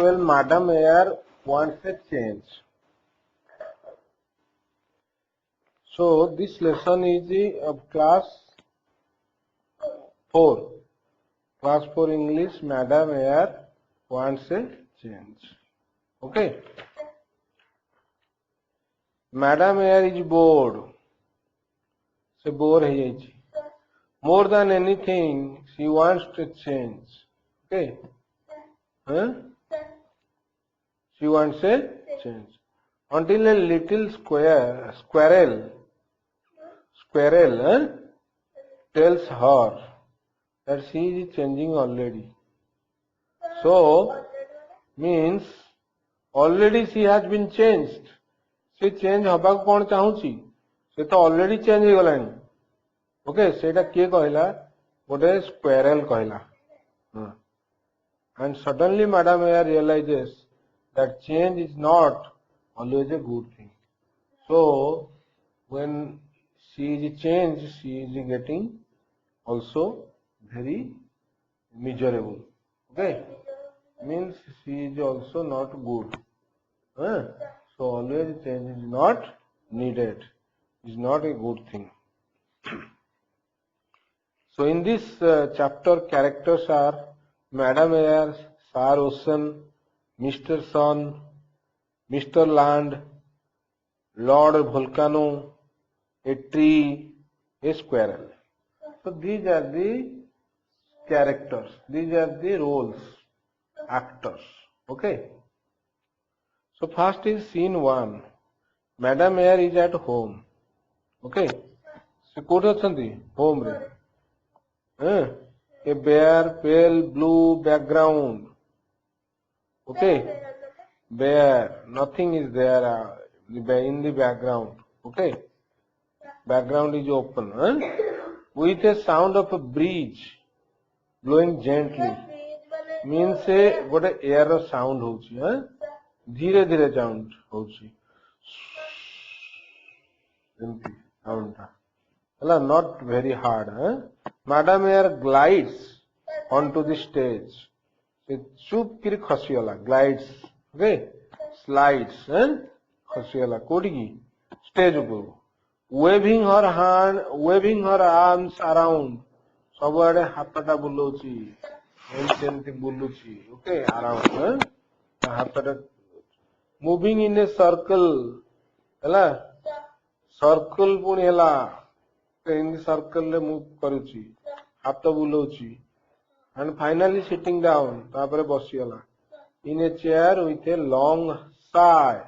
12 Madam Air wants a change. So this lesson is of class 4. Class 4 English, Madam Air wants a change. Okay. Madam Air is bored. She bored है More than anything, she wants to change. Okay. Huh? She wants a change. Until a little squirrel tells her that she is changing already. So, means already she has been changed. She change हबाक कौन चाहूची से तो already change हो गलानी. Okay, सेटा किए कहला गोटे squirrel कहला. And suddenly Madam Air realizes that change is not always a good thing. So, when she is changed, she is getting also very miserable. Okay, means she is also not good. So always change is not needed. Is not a good thing. So in this chapter, characters are Madam Air, Sir Ocean, Mr. Sun, Mr. Land, Lord Volcano, a tree, a squirrel. So these are the characters. These are the roles, actors. Okay. So first is scene 1. Madam Air is at home. Okay. So code अच्छी home रे. A bare pale blue background. Okay. Bare. Nothing is there in the background. Okay. Background is open. With a sound of a breeze blowing gently. Means a गोटे air रो sound होची. धीरे धीरे sound होची. Sound not very hard. Madam Air glides onto the stage. चुप किरी खसीगला. Glides. Okay. Slides. खसीगला. कोडी की stage ऊपर. Waving her arms around. सबआडे हाथटा बुलोची. एमती बुलुची. Okay. Around. हाथटा moving in a circle. Circle पुणी in the circle le move करुची. हाथ बुलाउची. And finally sitting down. तापरे बसीगला. In a chair with a long sigh.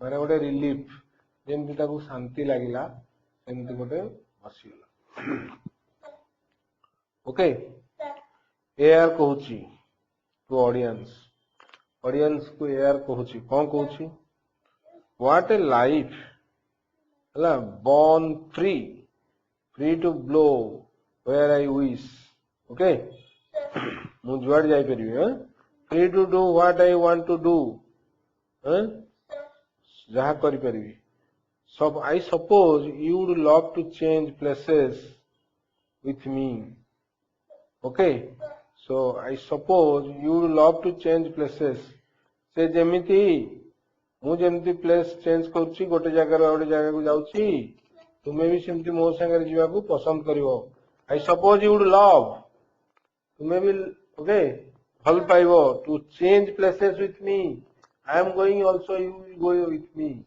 माने गोटे relief. जेमती ताकू शांति लागिला सेमती गोटे बसीगला. Okay. Air कहूची to audience. Audience को air कहूची. कौन कहूची? What a life. Born free. Free to blow where I wish. Okay. ମୁଁ जुआड़ जाई परिबी. Free to do what I want to do. जहा करि परिबी. So I suppose you would love to change places with me. Okay. So I suppose you would love to change places. से जेमिति मु जेमिति place change करूची गोटे जगह रो गोटे जगह को जाउची तुमे भी सेमति मो संगे जीवा को पसंद करिवो. I suppose you would love. तुमे भी ओके भल पाइबो to change places with me. I am going also, you will go with me.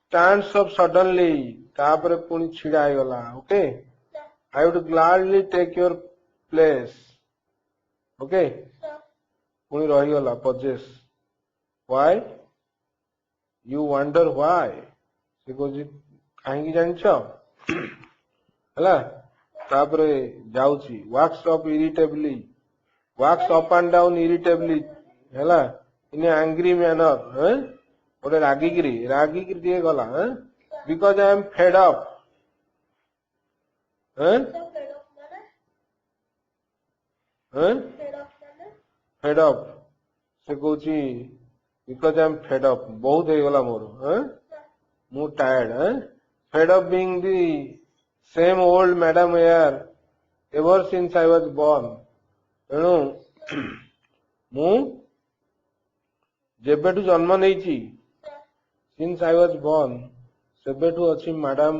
Stands up suddenly. तापरे पुनी छिड़ा आइगला. Okay. I would gladly take your place. Okay. पुनी रहीगला possess. Why? You wonder why? से Cozi काहेकी जानिछो? हला तापरे जाउची. Walks up irritably. Walks up and down irritably. हला in an angry manner. गोटे रागिकिरी दिए गला. Because I am fed up. Fed up. से कहूची because I am fed up. बहुत हो गला मोर. मु tired. Fed up being the same old Madam Air ever since I was born. मु जेबेठु जन्म नहीं सिंस आई वाज बोर्न सेबेठु अच्छी मैडम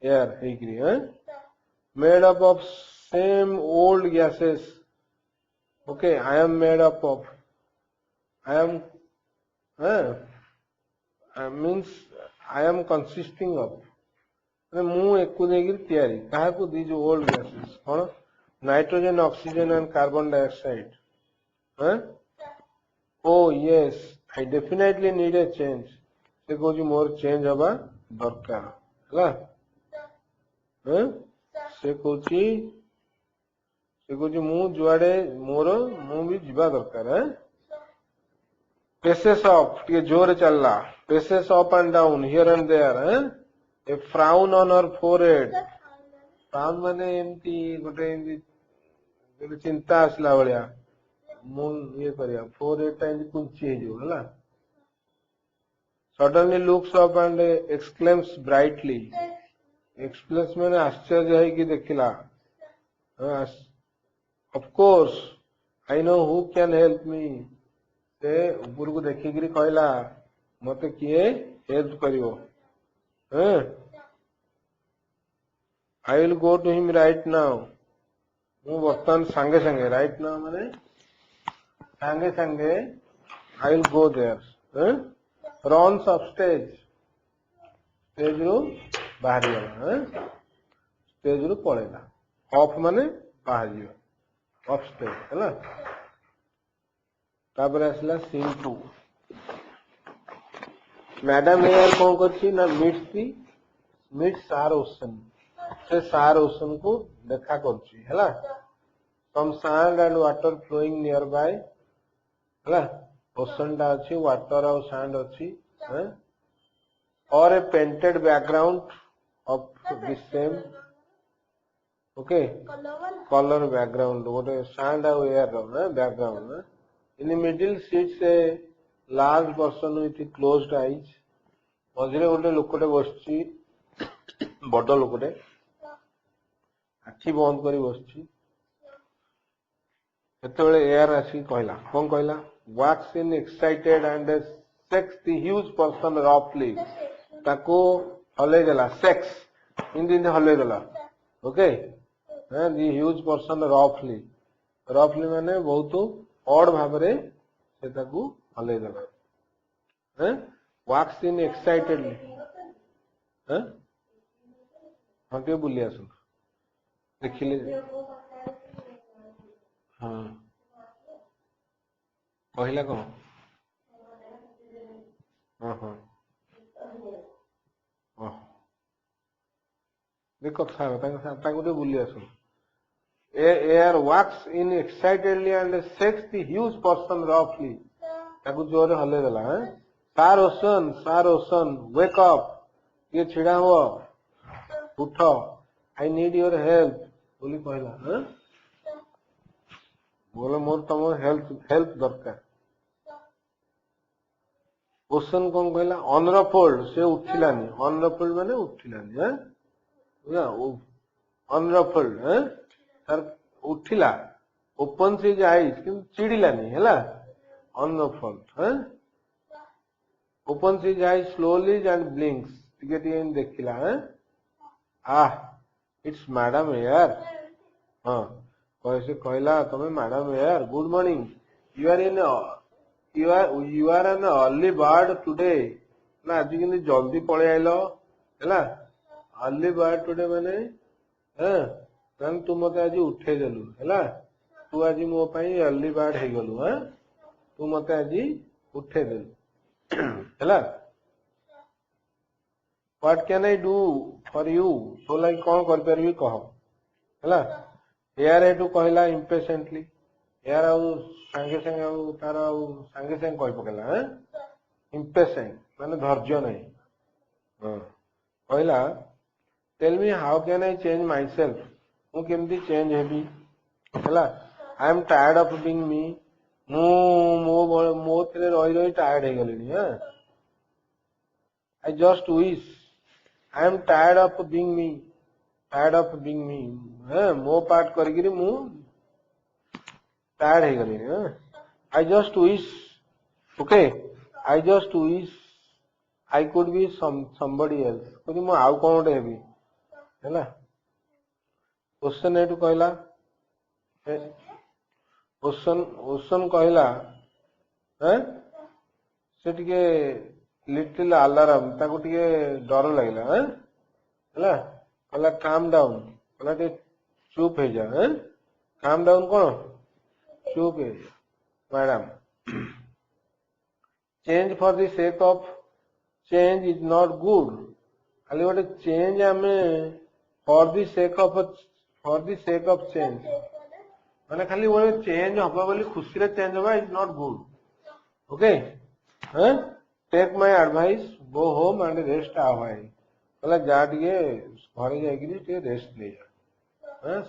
एयर हेकरी made up of same old gases okay I am made up of I am means I am consisting of मु एक तैयारी क्या दीज ओल्ड गैसेस कौन nitrogen oxygen and carbon dioxide oh yes I definitely need a change से कहूँ मोर change हवा दरकार है से कहूँ मु जुआड़े मोर मु भी जीवा दरकार है पेसेस अप टे जोर चलला paces up and down here and there a frown on her forehead frown माने एमती गोटे चिंता आसला भाया ये करिया फोरहेड टा कुंची है suddenly looks up and exclaims brightly एक्सप्लेस मैंने आश्चर्य है कि देखिला of course I know who can help me से ऊपर को देखिक कहला मते किए हेल्प करिवो I will go to him right now मु बर्तमान संगे संगे राइट नाउ माने संगे संगे I will go there runs off stage stage रु बाहर गला स्टेज रु पळेला ऑफ माने बाहर जीव ऑफ स्टेज हैला तापर आसला सीन 2 मैडम एयर कौन करछि ना मीट सार ओशन से सार ओशन को देखा करछि हैला some sand and water flowing nearby हैला ओशन टा अच्छी वाटर और सैंड अच्छी और a painted background of this same okay colour background गोटे सैंड और air background in middle sits a large person with closed eyes मझे गोटे लोकटे बसची बड़ लोकटे आखि बंद कर बसची सेतेबेले एयर आसी कहला कौन कहला wax in excited and sex the huge person roughly ताको हले देला sex हिंदी में हले देला okay the huge person roughly माने बहुत odd भाबरे से ताको हले देला wax in excitedly हाँ के बुलिया सुन देखिले हाँ कहला कौन हाँ हाँ देख कथा बुली as air walks in excitedly and sex the huge person रफली ताकू जोर हले देला सार ओशन वेक अप ये छिड़ा हो उठ आई नीड योर हेल्प बोली कहला बोले मोर तुम हेल्प दरकार ओशन कौन कहला अनरफोल्ड से उठिलानी अनरफोल्ड माने उठिलानी अनरफोल्ड तार उठिला ओपन से आईज कि चिड़िलानी है अनरफोल्ड ओपन से आईज स्लोली एंड ब्लिंक्स टिके देखिला इट्स मैडम एयर हाँ कैसे कहला तुम्हें madam Iyer good morning you are an early bird today ना आज कि जल्दी पळे आइलो हैला अर्ली बर्ड टुडे माने तू मत आज उठे देलु हैला तू आज मो पई अर्ली बर्ड हे गलु तू मत आज उठे देलु हैला what can I do for you तो लाइक कौन कर परबी कह हैला एयर एटू कहला इम्पेशेंटली एयर सांगे सांगे तार सांगे सांगे कह पकेला इम्पेशेंट माने धैर्य नहीं कहला tell me how can I change myself मु केमती चेंज हेबी हैला I am tired of being me मो थे रही रही टायर्ड हो गली I just wish I am tired of being me मो पार्ट करी मु टायर्ड हो गली I just wish, okay, I just wish I could be somebody else. कहती मैं आउ कौन गोटे हेबी हैला क्वेश्चन एटू कहला क्वेश्चन कहला हैं से टिके लिटिल अलार्म ताको टिके डर लागला हैं हैला कहला काम डाउन कहला टिके चुप हो जा हैं काम डाउन कौन चुप हो जा madam change for the sake of change is not good खाली गोटे चेंज आमे for the sake of change माने खाली गोटे चेंज हबा बोली खुशी रे चेंज हबा इज नॉट गुड ओके हैं take my advice go home and rest आ व्हाइल कहला जा टिके घरे जाई कि टिके रेस्ट ले जा हैं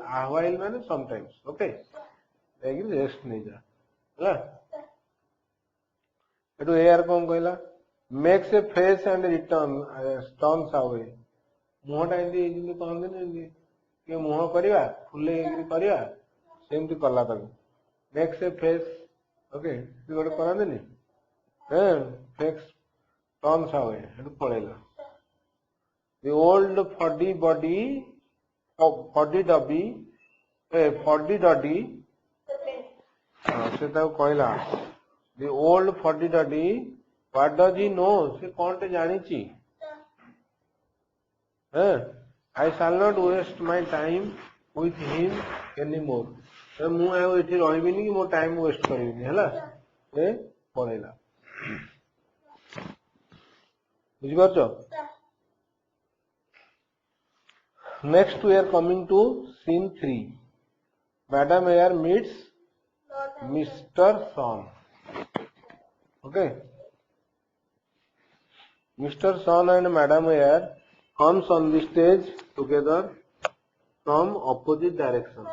आ व्हाइल माने समटाइम्स ओके जाई कि रेस्ट ले जा हैला एटू एआर कोन कहला makes a face and return turns away मुहटा एंदी जिंदी कहंदे ने के मुह करबा फुले करबा सेमती कला ताको मेक्स ए फेस ओके गोटे करंदे नि हैं फेक्स टर्न्स अवे एटू पळेला the old fuddy body fuddy duddy से ताको कहला the old fuddy duddy what does he know से कौन टे जानी ची I shall not waste my time with him any more मु एठी रहिबिनी कि मो टाइम वेस्ट करिबिनी हैला से पळेला बुझि पारछो next we are coming to scene 3 madam Air meets Mister Sun okay Mr. Son and Madam Air comes on the stage together from opposite direction.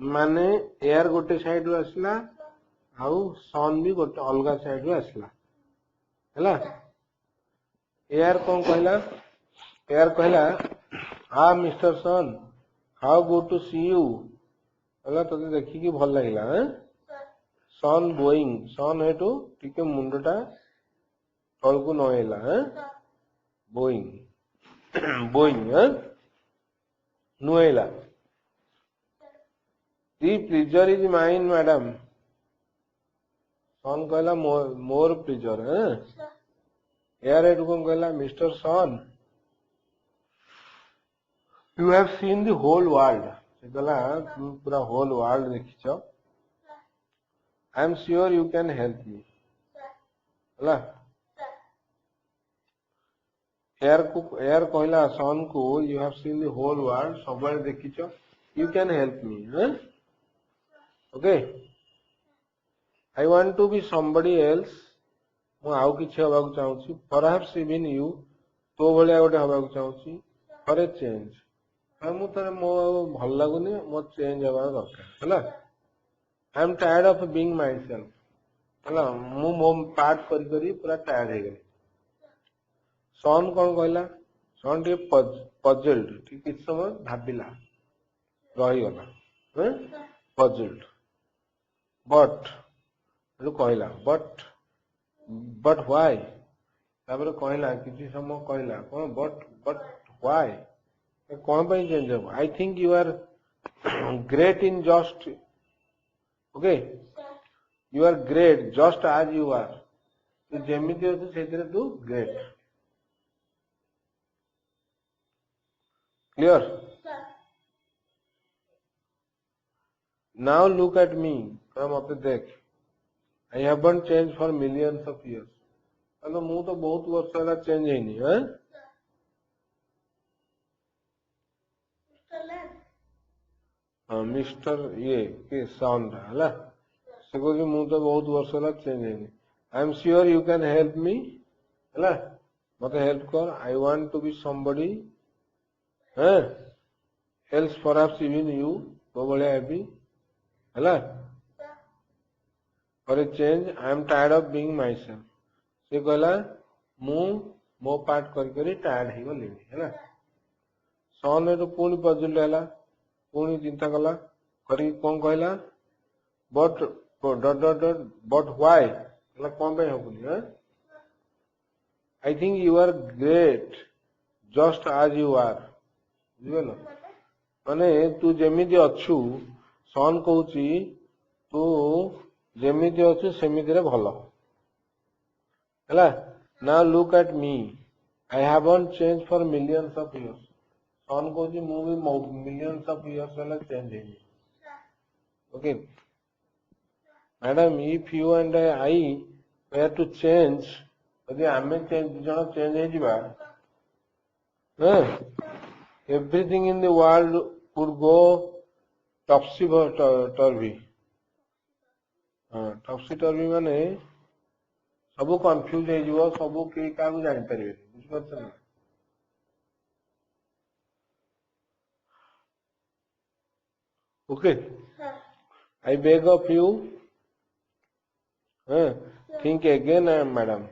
माने एयर गोटे साइड रो आसला आउ सन भी गोटे अलगा साइड रो आसला हैला एयर कोन कहला एयर कहला आ Mister Sun how good to see you हैला तते देखि कि भल लागिला हैं सन बोइंग सन हेतु टिके मुंडटा तल को नहेला हैं बोइंग हैं नुएला the pleasure is mine madam Sun कहला मोर प्लीजर हैं एयर एट को कहला Mister Sun you have seen the whole world से कहला तुम पूरा होल वर्ल्ड देखिछो I am sure you can help me हैला एयर कहला सन को you have seen the whole world सब बार देखिछो यू कैन हेल्प मी हैं okay I want to be somebody else मु आउ किछ हबा को चाहूची परहैप्स इवन यू तो भलिया गोटे हबा को चाहूची फॉर ए चेंज मु तरे मो भल लागुनी मो चेंज हबा दरकार हैला I am tired of being my self हैला मु मो पार्ट करी करी पूरा टायर्ड हे गई सन कौन कहला सन टे पजल्ड ठीक किछ समय भाबिला रही गला पजल्ड बट लो कहला बट व्हाई तापर कहला किछ समय कहला कोन बट व्हाई कोन पे चेंज हो I think you are great in just okay you are great just as you are तू जेमिति हो सेतरे तू great Clear? Now look at me. Come up with that. I haven't changed for millions of years. Hello मु तो बहुत वर्ष वाला चेंज है नहीं हैं हाँ मिस्टर ये के सन हला से को मु तो बहुत वर्ष वाला चेंज है नहीं I am sure you can help me हला मते हेल्प कर I want to be somebody हैं एल्स परहैप्स इवन यू तो बड़े हैप्पी हैला for a change I am tired of being myself से कहला मु मो पार्ट कर करी टायर्ड हे गली हैला सन तो पूर्ण पजल हैला पूर्ण चिंता कला करी कोन कहला but but why ହେଲା କଣ ପାଇଁ ହବୁନି I think you are great just as you are ବୁଝିଗଲ ମାନେ ତୁ ଯେମିତି ଅଛୁ ସନ୍ କହୁଛି ତୁ ଯେମିତି ଅଛୁ ସେମିତିରେ ଭଲ ହେଲା now look at me I haven't changed for millions of years ସନ୍ କହୁଛି ମୁଁ ବି millions of years ହେଲା ଚେଞ୍ଜ ହେଇନି okay madam if you and I were to change ଯଦି ଆମେ ଦି ଜଣ ଚେଞ୍ଜ ହେଇଯିବା everything in the world would go topsy-turvy topsy-turvy माने सब कंफ्यूज हो सब केही काहू जानि परिबे बुझिपारछन okay I beg of you think again madam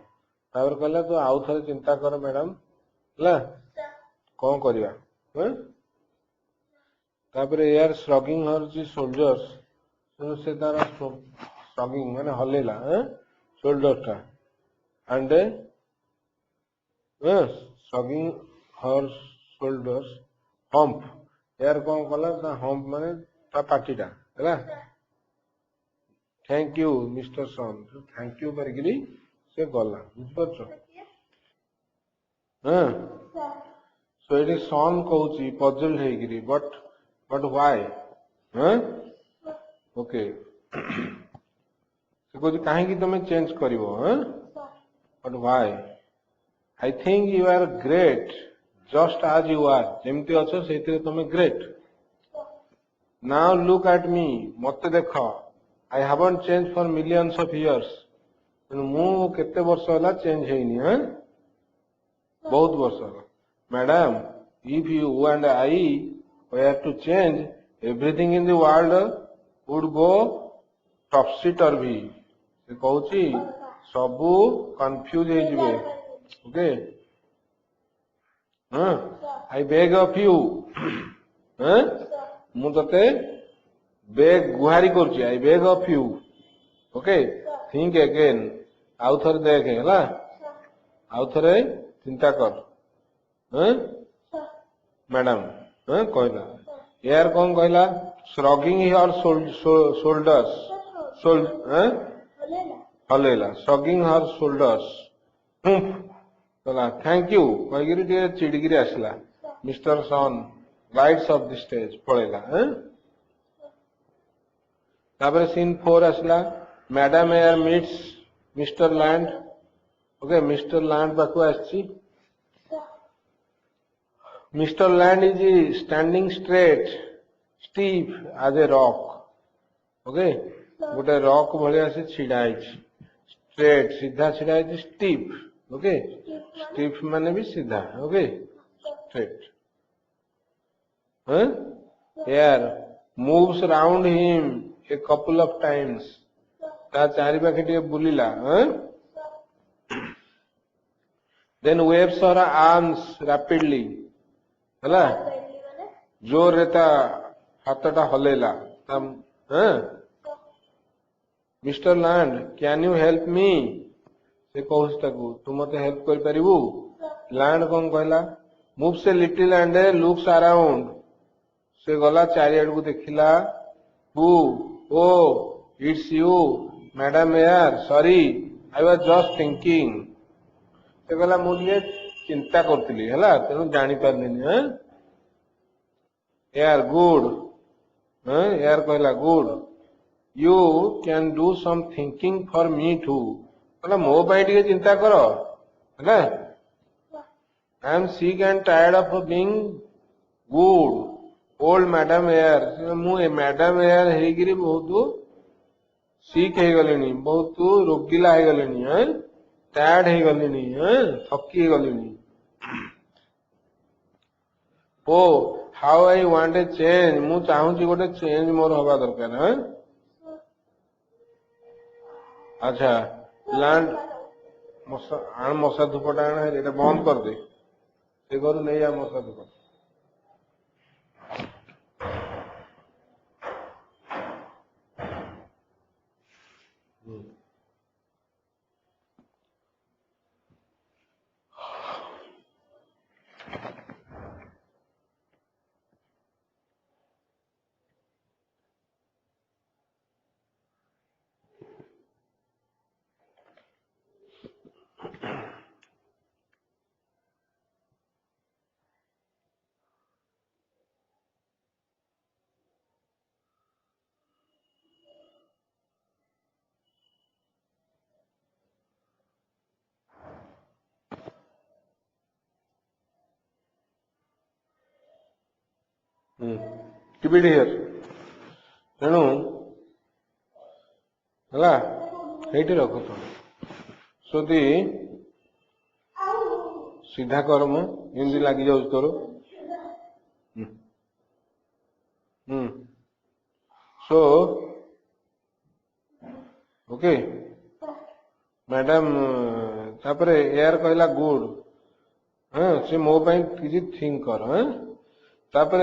तापर कहला तो आउ थरे चिंता कर मैडम हला कौन करिया तापर यार श्रगिंग हर जी सोल्जर्स से तार श्रगिंग माने हलेला शोल्डर टा and shrugging her shoulders hump यार कौन कला ता hump माने ता पाटीटा हैला thank you Mister Sun thank you करगिरी से गला बुझपरछ सो इट इज सन कहूची पजल हेगिरी बट व्हाई ओके से कहूची काहे की तमे चेंज करिवो But why? I think you are great, just as you are. जेमती अच्छो सेती तुम great. Now look at me. मत्ते देखो. I haven't changed for millions of years. मु केते वर्ष होला चेंज हेइनी बहुत वर्ष होला. Madam, if you and I were to change, everything in the world would go topsy-turvy. से कहूची सबू कंफ्यूज हो जिवे okay I beg of you मु तते बेग गुहारी करछि I beg of you okay think again आउ थरे देखे हला आउ थरे चिंता कर मैडम कहला यार कौन कहला श्रगिंग योर शोल्डर्स हलेला shrugging her shoulders thank you कहिगिरी टे चिड़गिरी आसला Mister Sun rights off the stage पळेला तापर सीन 4 आसला madam Air meets Mister Land okay Mister Land पाखु आछि Mister Land is standing straight stiff as a rock okay गोटे रॉक भलिया से छिडा आइछि स्ट्रेट सीधा छिड़ा है स्टीफ ओके स्टीफ माने भी सीधा ओके स्ट्रेट यार moves round him a couple of times ता चारि पाखे टे बुलिला then waves her arms rapidly हला जोर रेता हाथटा हलेला Mister Land can you help me से कहूस ताकू तू मते हेल्प कर परिबू लैंड कौन कहला मूव से लिटिल एंड लुक्स अराउंड से गला चारि आड़ को देखिला who oh it's you madam यार sorry I was just thinking से गला मु लिए चिंता करतली हला तेनु जानि पारलिनी यार गुड यार कहला good You can do some thinking for me too. मतलब मो पाई टिके चिंता करो, है ना? I am sick and tired of being good. Old Madam Air. मु मैडम एयर हेगिरी बहुत sick है गलेनी, बहुत रोगिला है गलेनी, हैं? Tired है गलेनी, हैं? थकी है गलेनी. Oh, how I want a change. मु चाहूँ ची कोटे change मोर हवा दरकार, हैं? अच्छा लैंड मशा धूपटा आने बंद कर दे से घर नहीं जा मशा धूप Hmm. Keep it here. ତେଣୁ ହେଲା ସେଇଠି ରଖ ଯଦି सीधा कर मु एमती लगी जाऊँ तोर सो ओके मैडम तापर एयर कहला गुड हाँ से मो किसी थिंक कर हाँ तापर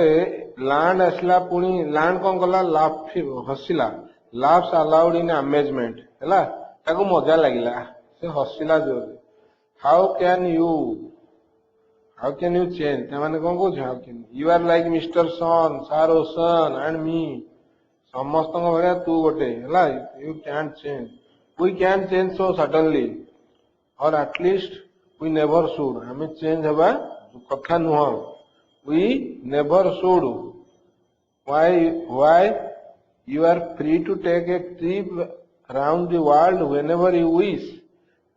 लैंड आसला पुणी लैंड कौन कला लाफ हसिला लाफ्स अलाउड इन अमेजमेंट हैला ताको मजा लागिला से हसिला जोर हाउ कैन यू चेंज माने कौन कह how can you are like Mister Sun सार ओसन एंड मी समस्त भाया तू गोटे हैला you can change we can change so suddenly और एटलिस्ट वी नेवर शुड हमें चेंज हवा कथा नुह we never should why you are free to take a trip around the world whenever you wish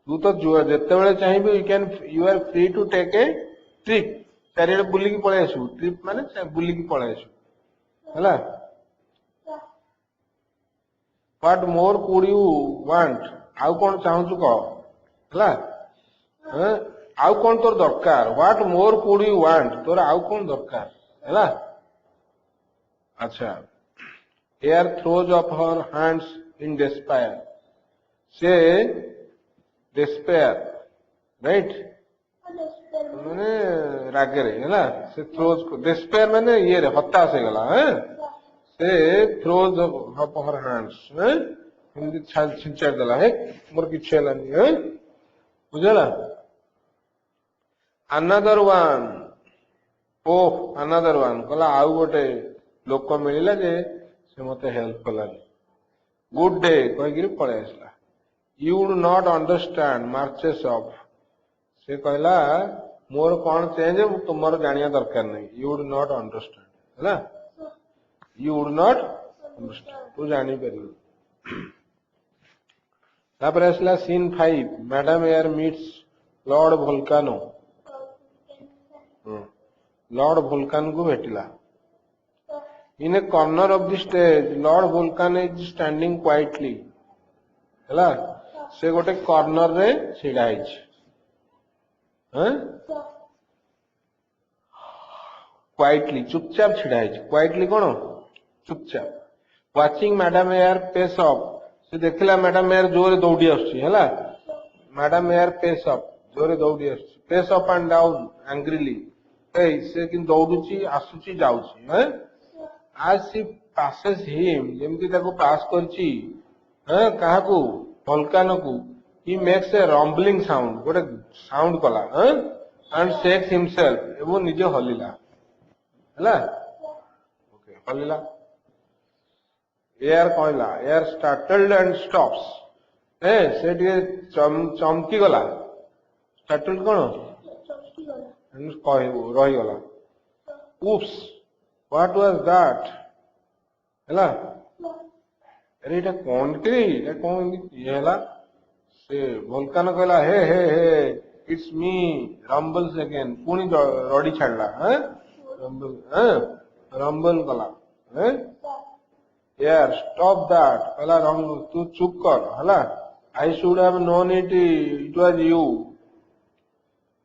तू तो जिते चाहिए you are free to take a trip चारिड़े बुलिकी पलि आसू ट्रिप माने बुलिकी पलि आसू है what more could you want आउ कौन चाहूँ कह है आउ कौन तोर दरकार what more could you want तोर आउ कौन दरकार है अच्छा Air throws off her hands in despair से डेस्पेयर राइट माने रागरे है से थ्रोज को डेस्पेयर माने ये रे हताश हो गला है से थ्रोज ऑफ हर हैंड्स है हिंदी छिंचार देला है मोर किछ हलानी है बुझला अनदर वन ओह अनदर वन कहला आउ गोटे लोक मिलला जे से मते हेल्प कलानी गुड डे कह पलि आसला you would not understand marches off से कहला मोर कौन चेंज तुम जानिया दरकार नहीं यू वुड नॉट अंडरस्टैंड है यू वुड नॉट अंडरस्टैंड तू जानी पार तापर आसला scene 5 madam Air meets Lord Volcano Lord Volcano को भेटिला in a corner of the stage Lord Volcano is standing quietly है से गोटे कॉर्नर रे छिड़ा क्वाइटली चुपचाप छिड़ा क्वाइटली कौन चुपचाप watching madam Air pace off से देखला मैडम एयर जोरे दौड़ी आसला मैडम एयर पेस ऑफ जोरे दौड़ी pace up and down angrily से कि दौड़ुची आसुची जाउची है आज सी पासेस हिम जेमती ताको पास करची है काहा को वोल्कानो को he makes a rumbling sound गोटे साउंड कला and shakes himself एवं निजे हलिला हैला ओके हलिला एयर कहला एयर स्टार्टल्ड एंड स्टॉप्स ए से चमकी गला स्टार्टल्ड कौन रही गला उप्स व्हाट वाज दैट हैला अरे एटा कौन के एटा कौन ये हैला से वोल्कानो कहला हे हे हे इट्स मी रंबल्स अगेन पुणी रडी छाड़ला रंबल कला यार स्टॉप दैट कहला तू चुप कर हला I should have known it was you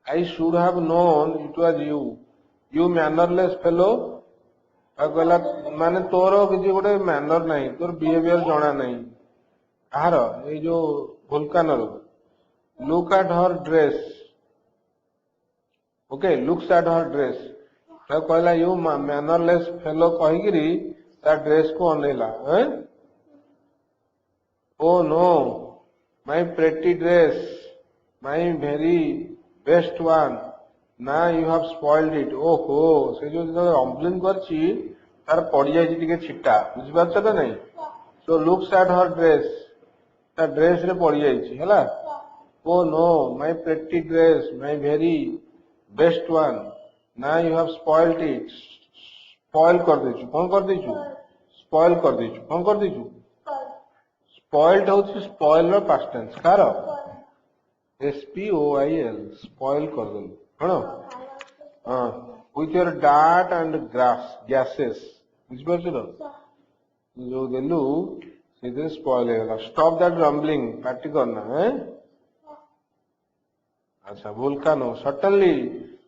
I should have known it was you mannerless fellow कहला माने तोर किसी गोटे मैनर नहीं तोर बिहेवियर जना नहीं आहार ये जो Volcano look at her dress okay looks at her dress कहला यू मैनरलेस फेलो कहीकि ता ड्रेस को अनेला Oh no, my pretty dress, my very best one. Now you have spoiled it. ओहो से जो रंबलिंग करची तार पड़ी जाई टिके छिटा बुझि पारछ ना नहीं so looks at her dress ता ड्रेस रे पड़ी जाई हैला oh no my pretty dress my very best one now you have spoiled it spoil कर देछु कौन कर देछु spoil कर देछु कौन कर देछु spoiled होछि spoil रो past tense car SPOIL spoil कर देलु हणो हां with your dart and gases बुझि पारछ ना जो देलु सीधे स्पॉइल हो गला स्टॉप दैट रंबलिंग पार्टी करना है अच्छा Volcano certainly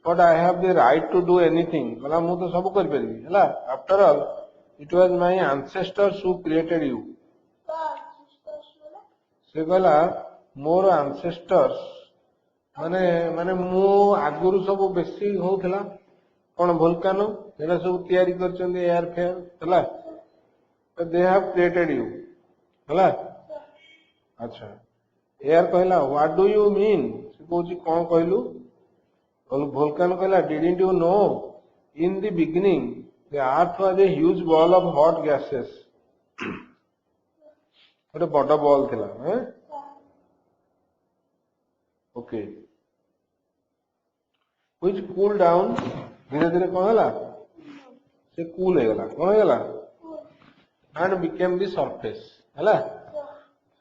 but I have the right to do anything कला मु तो सब कर परबी हला after all it was my ancestors who created you से कहला मोर एंसेस्टर्स माने माने मु आगुरु सब बेसी होथला कोन वोल्कानो एरा सब तयारी करचंदी एयर फेयर हला दे हैव क्रिएटेड यू हला अच्छा एयर कहला व्हाट डू यू मीन से कहूची कौन कहलु वोल्कानो कहला didn't you know in the beginning the earth was a huge ball of hot gases ଗୋଟେ ବଡ ବଲ୍ ଥିଲା ओके व्हिच कूल डाउन धीरे धीरे कौन हैला से कूल हे गला कौन हे गला एंड बिकेम द सरफेस हैला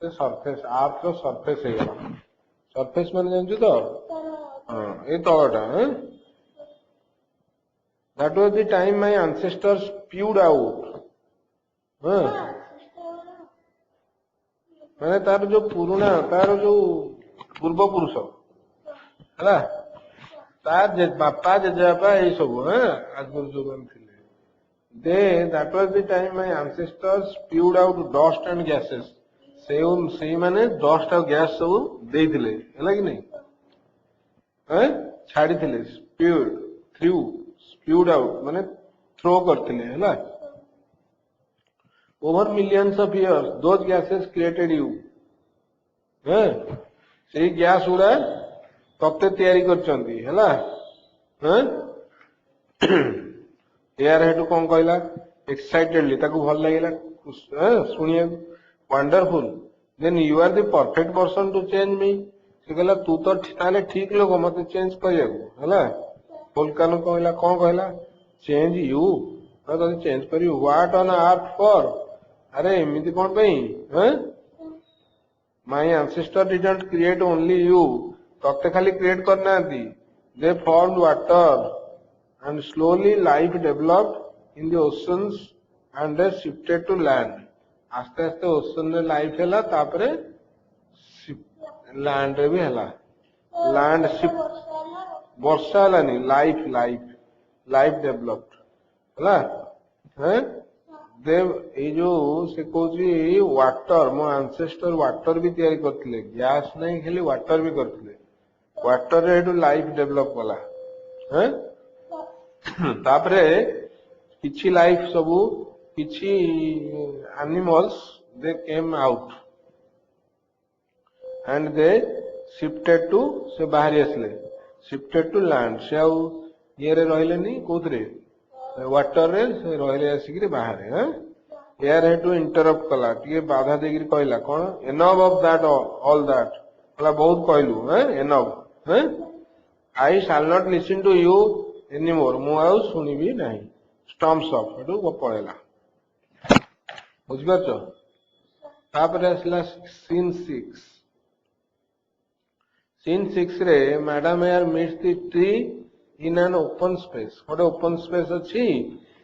से सरफेस अर्थ रो सरफेस हे गला सरफेस माने जानछु तो हां ए तळटा that was the time my ancestors spewed out हां माने तार जो पुराना तार जो पूर्व पुरुष हैला तार जे बापा जेजेबापा ए सब आगुर जो बन थिले दे that was the time my ancestors spewed out dust and gases से माने डस्ट और गैस सब दे थिले हैला कि नहीं छाड़ी थिले स्प्यूड आउट माने थ्रो करथिले हैला over millions of years those gases created you से गैस उड़ा तत्ते तैयारी करचंदी हैला एयर हेटू कौन कहला एक्साइटेडली ताकू भल लागिला सुनिया wonderful then you are the perfect person to change me से कहला तू तो ताले ठीक लोग मते चेंज करिया हैला वोल्कानो कहला कौन कहला चेंज यू तो चेंज करियो व्हाट ऑन अर्थ फॉर अरे एमिति कौन पई my ancestor didn't create only you तते खाली क्रिएट करना दी they formed water and slowly life developed in the oceans and they shifted to land आस्ते आस्ते ओशन रे लाइफ हैला तापरे लैंड रे भी हैला लैंड शिफ्ट वर्षा लानी लाइफ लाइफ लाइफ डेवलप्ड हैला देव ए जो से कोजी वाटर मो एंसेस्टर वाटर भी तैयारी करथिले गैस नहीं खाली वाटर भी करथिले वाटर रे हेटू लाइफ डेवलप कला तापरे किछि लाइफ सबु किछि animals they came out and they shifted to से बाहर आसले शिफ्टेड टू लैंड से आउ ये रे रहलेनी कोथरे वाटर रे से रहले आसिक बाहर एयर हेटू इंटरप्ट कला टिके बाधा देगिर कहला कोन enough of that all that कला बहुत कहलु enough I shall not listen to you any more मु आउ सुनिबी नाही स्टॉम्प्स ऑफ हेटू पळेला बुझ परछो तापर असला सीन 6 रे madam Air meets the tree in an open space गोटे ओपन स्पेस अच्छी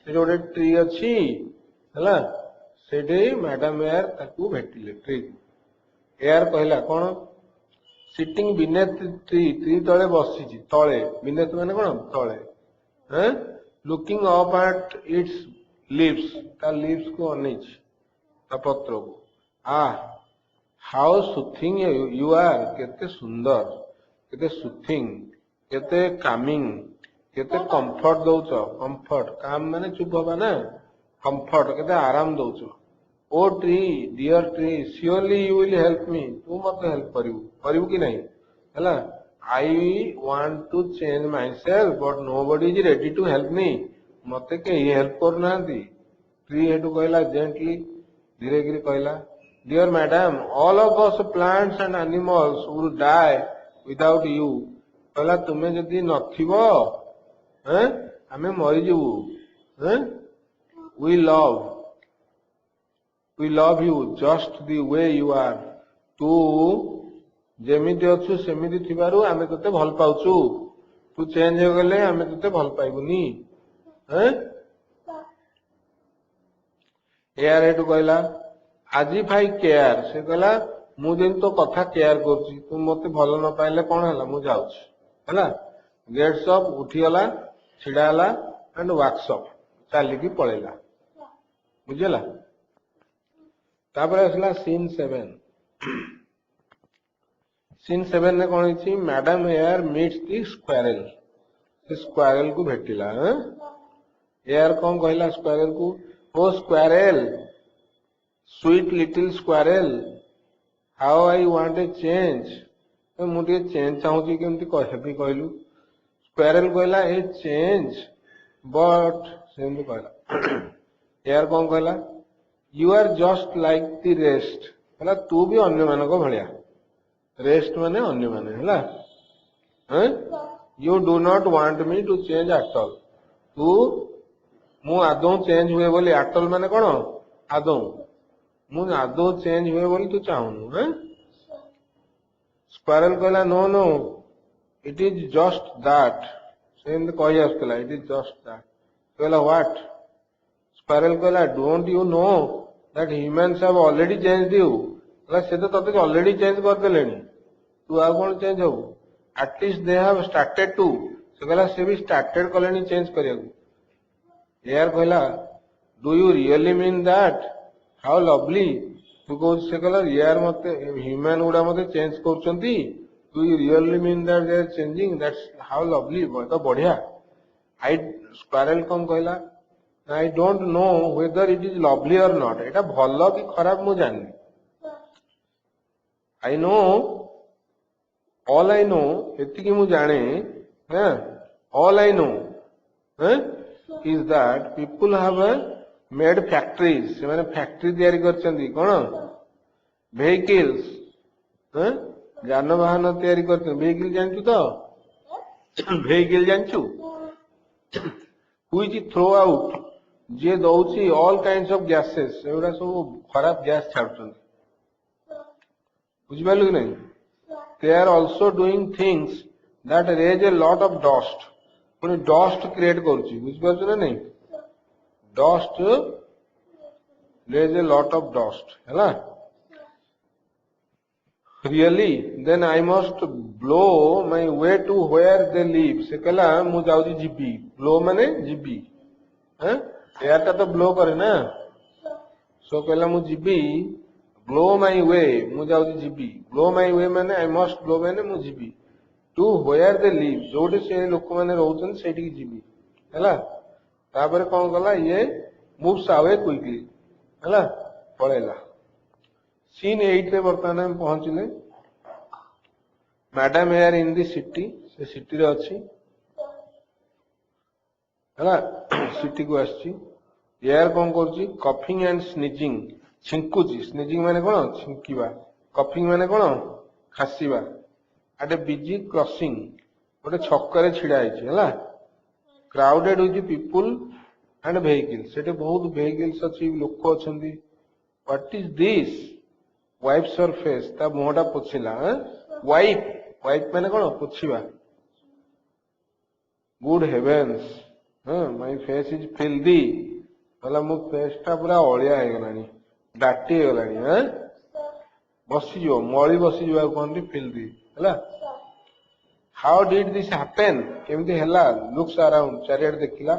गोटे ट्री अच्छी है से मैडम एयर ताकू भेटिले ट्री एयर कहला कौन सिटिंग बिनेथ ट्री ट्री तले बसी तले बिनेथ माने कौन तले looking up at its leaves ता लीव्स को अनेच ता पत्र को हाउ सुथिंग यू आर केते सुंदर केते सुथिंग केते कामिंग केते कंफर्ट दउछ कंफर्ट काम माने चुप होबा ना कंफर्ट केते आराम दउछ oh tree dear tree surely you will help me तू मत हेल्प करू कि नहीं है I want to change myself but nobody is ready to help me मत कहीं हेल्प करना ट्री हेटू कहला जेंटली धीरे धीरे कहला dear madam all of us plants and animals will die without you कहला तुम्हें जदि नथिबो आमे मरीजबू we love you just the way you are तू जेमिति अच्छु सेमिति थिबारु आमे तते भल पाउछु तू चेंज हो गले आमे तते भल पाइबुनी एआर हेटू कहला आज इफ आई केयर से कहला मु जेन तो कथा केयर करछि तू मते भल न पाइले कोन हला मु जाउछि हला गेट्स अप उठिगला छिडाला एंड वॉक्स अप चालिकी पळेला बुझला तापर असला सीन 7 ने कौन थी madam Air meets the squirrel को भेटिला एयर कौन कहला स्क्वायरल को oh squirrel sweet little squirrel how I want a change मुझे चेंज चाहूँ केमती कहलु स्क्वायरल कहला ए चेंज बट से कहला एयर कौन कहला you are just like the rest है तू भी अन्य मानक भाया रेस्ट माने अन्य माने है you do not want me to change at all तू मु आदौ चेंज हुए बोली एट ऑल माने कौन आदौ मु आदौ चेंज हुए बोली तू चाहूनु है स्क्वायरल कहला no no it is just that से कही आसला इट इज जस्ट दैट कहला व्हाट स्क्वायरल कहला don't you know that humans have already changed you से तो तते ऑलरेडी चेंज कर देले तू आ कौन चेंज हो at least they have started to say कहला से भी स्टार्टेड कलेनी चेंज करिया एयर कहला do you really mean that how lovely तू कह से कहला एयर मते ह्यूमन गुडा मते चेंज करचंती do you really mean that they are changing that's how lovely तो बढ़िया आई स्क्वायरल कौन कहला I don't know whether it is lovely और नॉट एटा भलो कि खराब मु जानि I know all I know एतिकी मु जाने all I know is that people have made factories से माने फैक्ट्री तैयारी करचंदी कोन व्हीकल्स जानवाहन तैयारी करचंदी व्हीकल जानचु तो व्हीकल जानचु व्हिच थ्रो आउट जे दउची ऑल काइंड्स ऑफ गैसेस एवरा सब खराब गैस छाड़चंदी बुझिपालु कि नहीं they are also doing things that raise a lot of dust पुणी डस्ट क्रिएट करुच्ची बुझिपारु ना नहीं dust raise a lot of dust है really then I must blow my way to where they live से कहला मु जाउची जीबी ब्लो माने जीबी एयर टा तो ब्लो करे ना सो कहला मु जीबी ब्लो माई वे मु जाउची जीबी ब्लो माई वे माने आई मस्ट ब्लो माने मु जीबी टू वेयर दे लिव जोटे से लोक माने रहउछन सेठी की जीबी हैला तापर कोन कला ये मूव्स अवे क्विकली हैला पळेला सीन 8 रे वर्तमान हम पहुंचले मैडम एयर इन दी सिटी से सिटी रे अछि हैला सिटी को आछि एयर कोन करछि कफिंग एंड स्नीजिंग छिंकुची स्नीजिंग माने कोन छिंकीबा कफिंग माने कोन खासीबा एट ए बिजी क्रॉसिंग गोटे छक्कर छिड़ा है crowded with people and vehicles सेटे बहुत व्हीकल्स अच्छी लोक अच्छा what is this wipes your face ता मुहटा पोछिला वाइप वाइप माने कोन पोछिबा good heavens my face is filthy भला मो फेस टा पूरा ओलिया हे गलानी डाटी हे गलानी बसी जो मळी बसी जो कहंती फिल्दी हला हाउ डिड दिस हैपन केमती हला लुक्स अराउंड चारियाड देखिला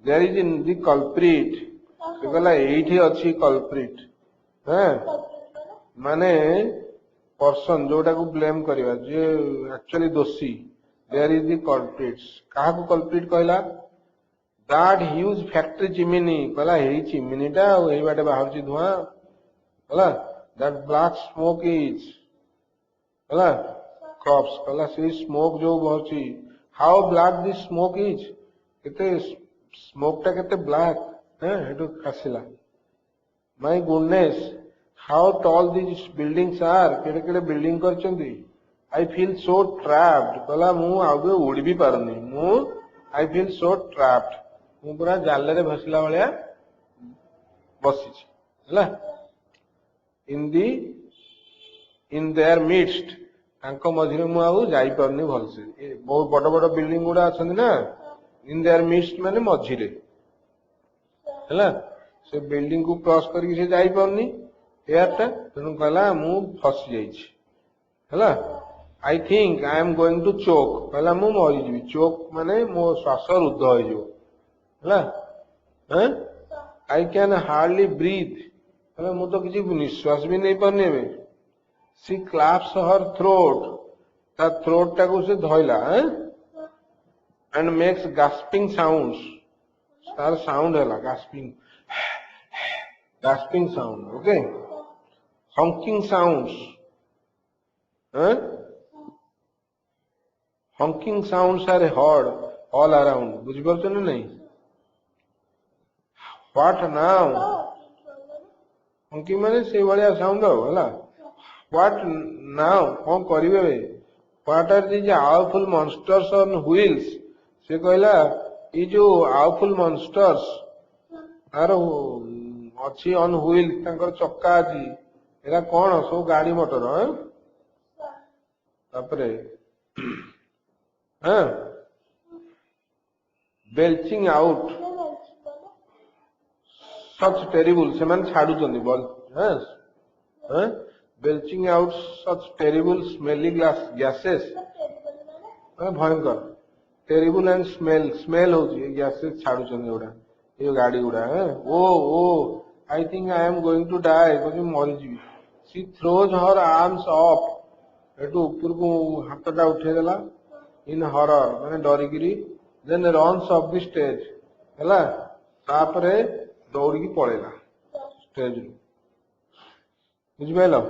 there is in the culprit से कहला एठी अछि कल्प्रिट माने पर्सन जोटा को ब्लेम करबा जे एक्चुअली दोषी देयर इज द कल्प्रिट्स काहा को कल्प्रिट कहला दैट ह्यूज फैक्ट्री चिमिनी कहला हे चिमिनीटा एही बाटे बाहर धुआं कहला दैट ब्लैक स्मोक इज कहला क्रॉप्स कहला से स्मोक जो बाहर how black this smoke is केते स्मोक टा केते ब्लैक है हेटु कासिला my goodness how tall this buildings are केड़े केड़े बिल्डिंग करचंदी आई फील सो ट्रैप्ड कहला मु आगे उड़ी भी पारनी मु आई फील सो ट्रैप्ड मु पूरा जाल रे भसला वालिया बसी हला इन देयर मिडस्ट तांको मझिरे मु आउ जाई पारनी भलसे बहुत बड़ बड़ बिल्डिंग गुडा अछन ना इन देयर मिडस्ट माने मझिरे हला से बिल्डिंग को क्रॉस करके से जाई पारनी एयरटा तेनु कहला मु फस जाईछि हला I think I am going to choke कहला मु मरी जीवी चोक माने मो श्वास रुद्ध हो जिवो हला हैं आई कैन हार्डली ब्रीथ कहला मु तो किछि निश्वास भी नहीं पारनी बे सी क्लैप्स हर थ्रोट ता थ्रोट टा को से धइला हैं एंड मेक्स गास्पिंग साउंड्स तार साउंड हैला gasping sound okay honking sounds huh? honking sounds are heard all around बुझी पारछ ना नहीं what now honking माने से वाला साउंड हो हला what now कौन करिवे बे what are these awful monsters on wheels से कहला ई जो awful monsters आरो अच्छी on wheels तांकर चक्का अछि एरा कौन सब गाड़ी मोटर तापरे हाँ बेल्चिंग आउट सच टेरिबल से मान छाड़ू चंदी बोल हाँ हाँ belching out such terrible smelly gases भयंकर टेरिबल एंड स्मेल हो गैसेस छाड़ू चंदी उड़ा ये गाड़ी उड़ा है oh I think I am going to die कोई मरी जीवी she throws her arms up एटू ऊपर को हाथटा उठे देला इन हॉरर माने डरिगिरी then runs off the stage हैला तापरे दौड़ी की पळेला स्टेज रू बुझ पाइलो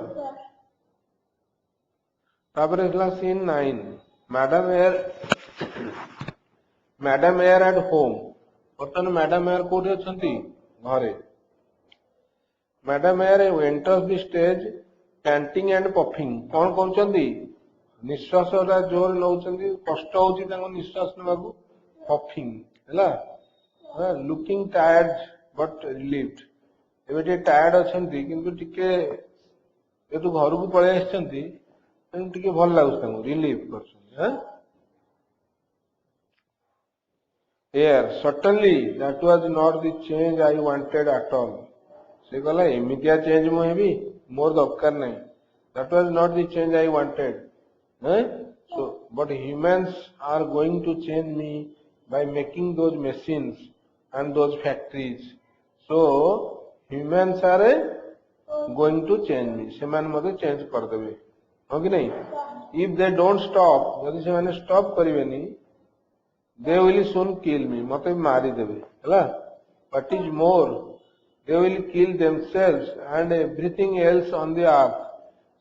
तापरे हला scene 9 madam Air at home बर्तन मैडम एयर कोठी अछंती घरे madam Air enters the stage panting and puffing कौन करूचंदी निश्वास जोर नौचंदी कष्ट होची तांको निश्वास नबाकू पफिंग हैला लुकिंग टायर्ड बट रिलीव्ड एबे टायर्ड अछंती किंतु टिके एतु घर को पळे आछंती टिके भल लागुस तांको रिलीव करछंती हैं Here, certainly that was not the change I wanted at all. से कहला एमितिया चेंज मु हेबी मोर दरकार नहीं that was not the change I wanted हैं so but humans are going to change me by making those machines and those factories so humans are going to change me से मान मते change कर देबे हो कि नहीं इफ दे डोंट स्टॉप यदि से माने स्टॉप करिवेनी दे विल सून किल मी मते मारी देबे हला what is more they will kill themselves and everything else on the earth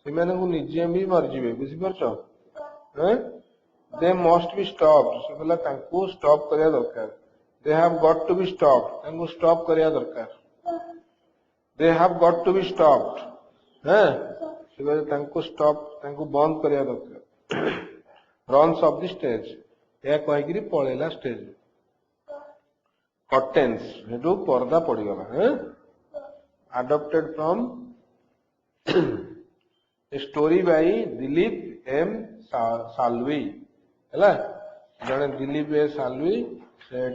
से माने को निजे भी मर जीवे बुझी परछो हैं they must be stopped से कहला तांको स्टॉप करिया दरकार they have got to be stopped तांको स्टॉप करिया दरकार they have got to be stopped हैं से कहला तांको स्टॉप तांको बंद करिया दरकार runs of the stage या कहि गिरी पळेला स्टेज कर्टेन्स हेतु पर्दा पड़ी गला हैं adopted from a story by Dilip M Salvi हैला जने दिलीप ए साल्वी